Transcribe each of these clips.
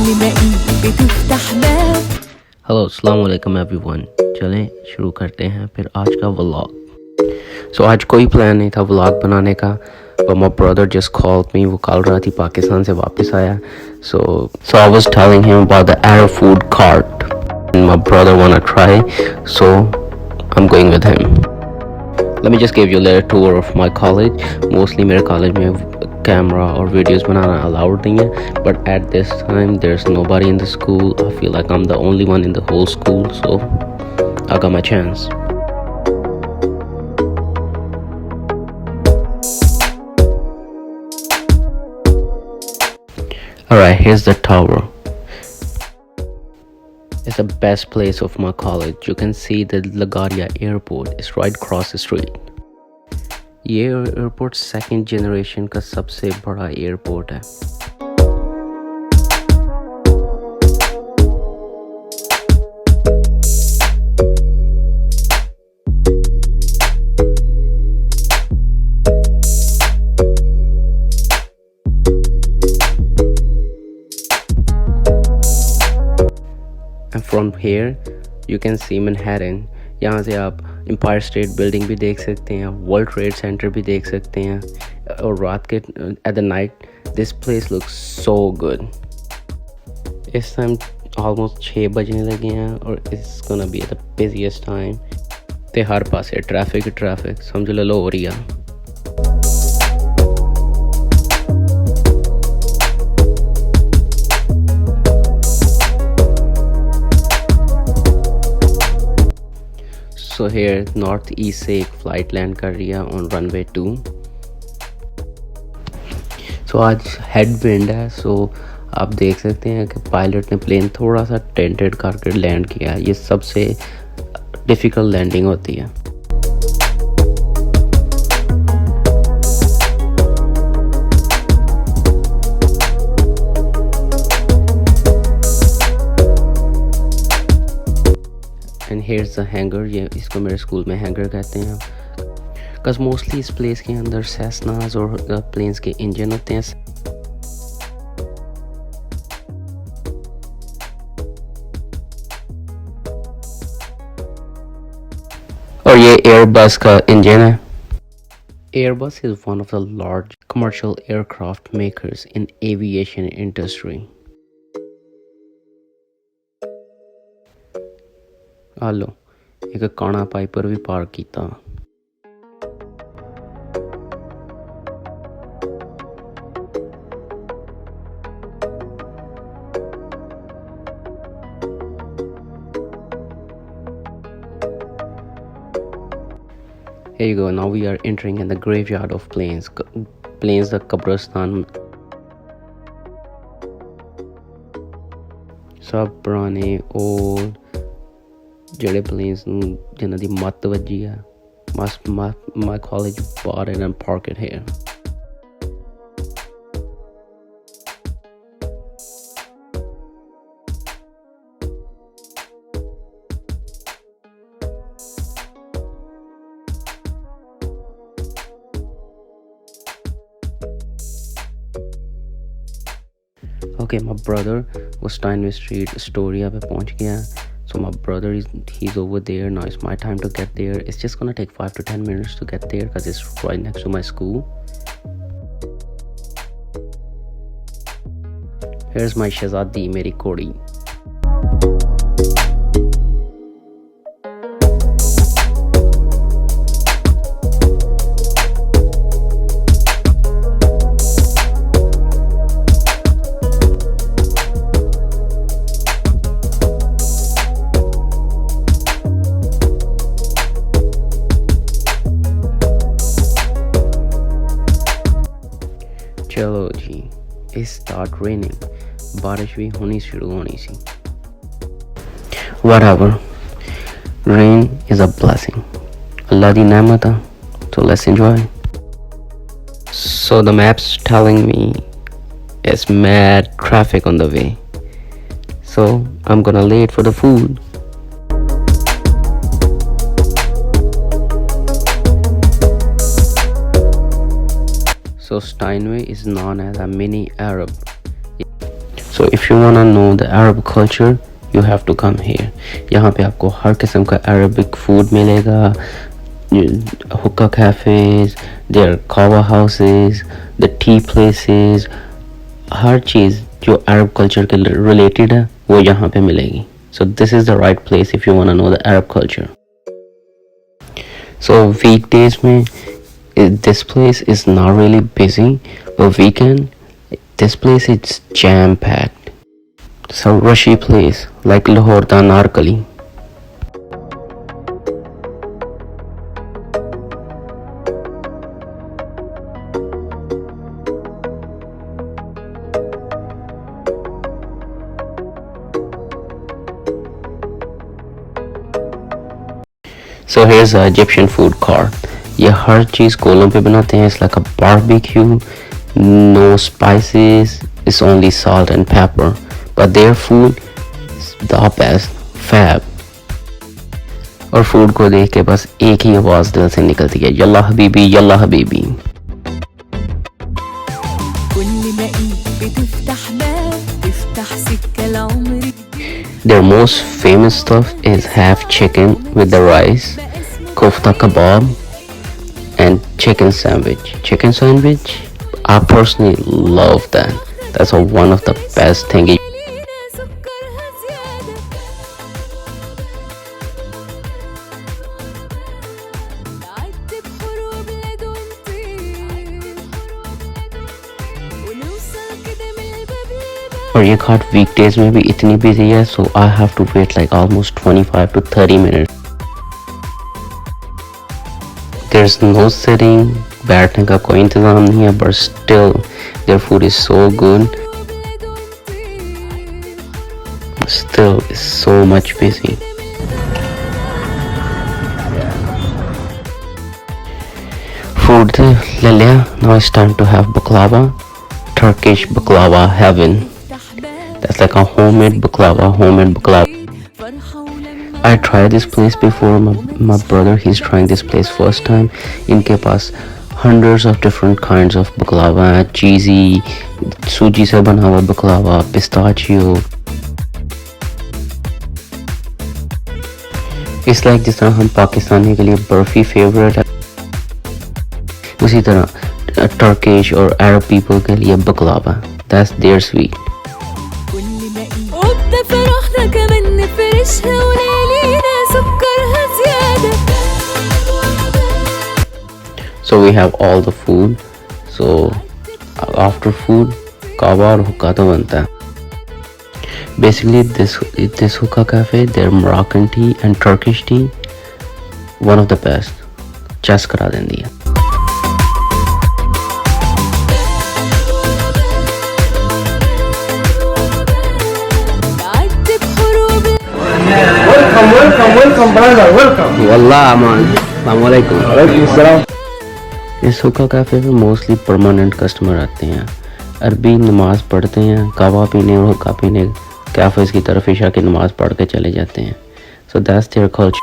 كل ما ايد بتفتح باب. Hello, assalamu alaikum everyone. चलें शुरू करते हैं फिर आज का व्लॉग. So आज कोई प्लान नहीं था व्लॉग बनाने का, but my brother just called me. वो कल रात ही पाकिस्तान से वापस आया. So I was telling him about the Arab food cart. And my brother wanna try, so I'm going with him. Let me just give you a little tour of my college. Mostly मेरे college में camera or videos banana allowed नहीं है, but at this time there's nobody in the school. I feel like I'm the only one in the whole school, so I got my chance. Alright, here's the tower. It's the best place of my college. You can see the LaGuardia airport is right across the street. ये airport second generation का सबसे बड़ा airport है. And from here you can see Manhattan. यहाँ से आप empire state building भी देख सकते हैं, वर्ल्ड ट्रेड सेंटर भी देख सकते हैं, और रात के at the night this place looks so good. इस टाइम ऑलमोस्ट 6 बजने लगे हैं और it's gonna be the busiest time. ते हर पासे ट्रैफिक समझ लो हो रही है. So here northeast से एक फ्लाइट लैंड कर रही है on runway 2. So आज हेडविंड है, so आप देख सकते हैं कि पायलट ने प्लेन थोड़ा सा टेंटेड करके लैंड किया है. ये सबसे डिफ़िकल्ट लैंडिंग होती है. And hairs the hanger. ये इसको मेरे स्कूल में हैंगर कहते हैं, बिकॉज मोस्टली इस प्लेस के अंदर सेसनास और प्लेन्स के इंजन होते हैं. और ये एयरबस का इंजन है. Airbus is one of the large commercial aircraft makers in aviation industry. आलो एक काना पाइपर भी पार्क किया. Here you go. Now we are entering in the graveyard of planes. Planes the कब्रिस्तान. सब पुराने old ਜਿਹੜੇ planes ਨੂੰ ਜਿਨ੍ਹਾਂ ਦੀ ਮੱਤ ਵੱਜੀ ਆ. My college bought it and parked it here. Okay, my brother was Steinway Street Astoria पे पहुंच गया. So my brother he's over there now. It's my time to get there. It's just gonna take 5 to 10 minutes to get there because it's right next to my school. Here's my Shahzadi, meri kodi. चलो जी, it start raining. बारिश भी होनी शुरू होनी सी. Whatever. Rain is a blessing. Allah di nemat hai, so let's enjoy. So the map's telling me it's mad traffic on the way. So I'm gonna late for the food. So Steinway is known as a mini Arab. So So if you wanna know the Arab culture, you have to come here. यहाँ पे आपको हर किस्म का Arabic food मिलेगा, hookah cafes, their qahwah houses, the tea places, हर चीज़ जो Arab culture के related है वो यहाँ पे मिलेगी. So this is the right place if you wanna know the Arab culture. So weekdays में this place is not really busy, but weekend this place is jam packed. It's a rushy place like Lahore da Narkali. So here's the Egyptian food court. ये हर चीज़ कोलों पे बनाते हैं. It's like a barbecue, no spices, it's only salt and pepper. But their food is the best, fab. और food को देख के बस एक ही आवाज़ दिल से निकलती है, Yalla Habibi, Yalla Habibi. Their most famous stuff is half chicken with the rice, kofta kebab, and chicken sandwich. Chicken sandwich, I personally love that. That's one of the best things. और ये घाट वीकडेज में भी इतनी बिजी है, so I have to wait like almost 25 to 30 minutes. There's no sitting, बैठने का कोई इंतज़ाम नहीं है, but still their food is so good. Still is so much busy. Food ले लिया. Now it's time to have baklava. Turkish baklava heaven. That's like a homemade baklava. I tried this place before. My brother, he's trying this place first time. इनके पास hundreds of different kinds of baklava है. Cheesy, सूजी से बना हुआ baklava, pistachio. It's like जिस तरह हम पाकिस्तानी के लिए बर्फी फेवरेट है, उसी तरह Turkish और Arab people के लिए baklava. That's their sweet. So we have all the food. So after food, qahwah और hookah तो बनता है. Basically this hookah cafe, their Moroccan tea and Turkish tea, one of the best. Just करा देंगी है. Welcome brother, welcome. Wallah aman. Assalamu alaikum. Walaikum assalam. इस हुक्का cafe पे मोस्टली परमानेंट कस्टमर आते हैं. अरबी नमाज पढ़ते हैं, कहवा पीने और हुक्का पीने कैफ़ेज़ की तरफ इशा की नमाज पढ़ के चले जाते हैं. So that's their culture.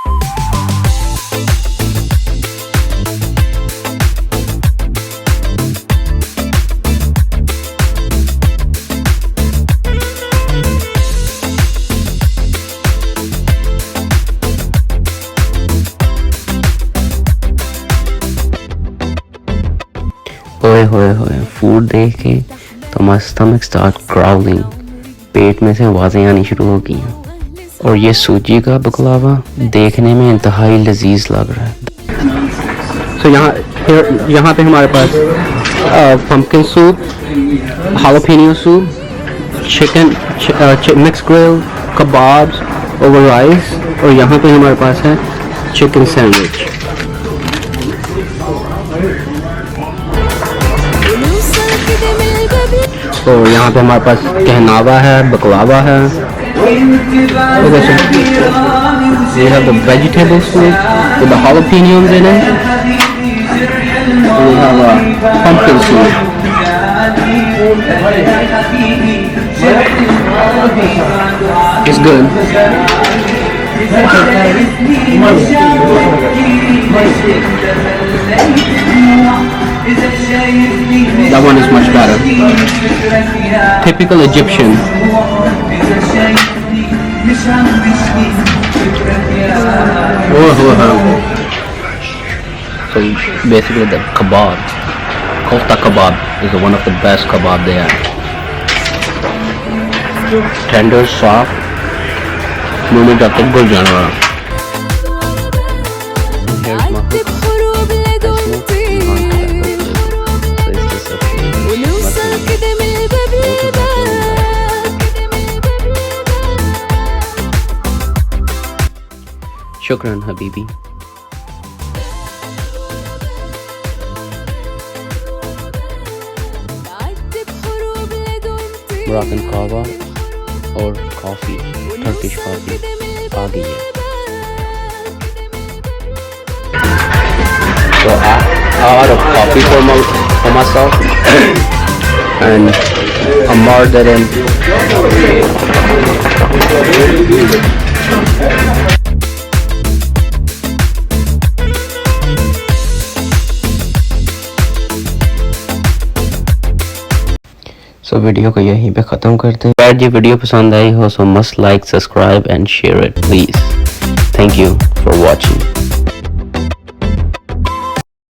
ओए होए होए, फूड देख के तो माय स्टमक स्टार्ट ग्राउलिंग. पेट में से आवाज़ें आनी शुरू हो गई हैं. और ये सूजी का बकलावा देखने में इंतहाई लजीज लग रहा है. सो यहाँ पे हमारे पास pumpkin soup, jalapeno soup, chicken mix grill, kebabs over rice, और यहाँ पे हमारे पास है चिकन सैंडविच. तो यहाँ पे हमारे पास कहनावा है, बकलावा है. We have the vegetable soup with the jalapenos in it. We have a pumpkin soup. It's good. That one is much better. Typical Egyptian. So basically the kebab, kofta kebab, is one of the best kebab they have. Tender, soft, मुंह में जाते घुल जाने वाला. Here's my عدي hookah. بحروب لدون So طير it's just a ونوصل كده من الباب للباب. شكرا حبيبي. عدي بحروب لدون طير Moroccan Qahwah और coffee, Turkish coffee आ गई है. So I ordered coffee for myself and I'm ordering So video को यहीं पे ख़त्म करते हैं. अगर ये वीडियो पसंद आई हो so must like, subscribe and share it please. Thank you for watching.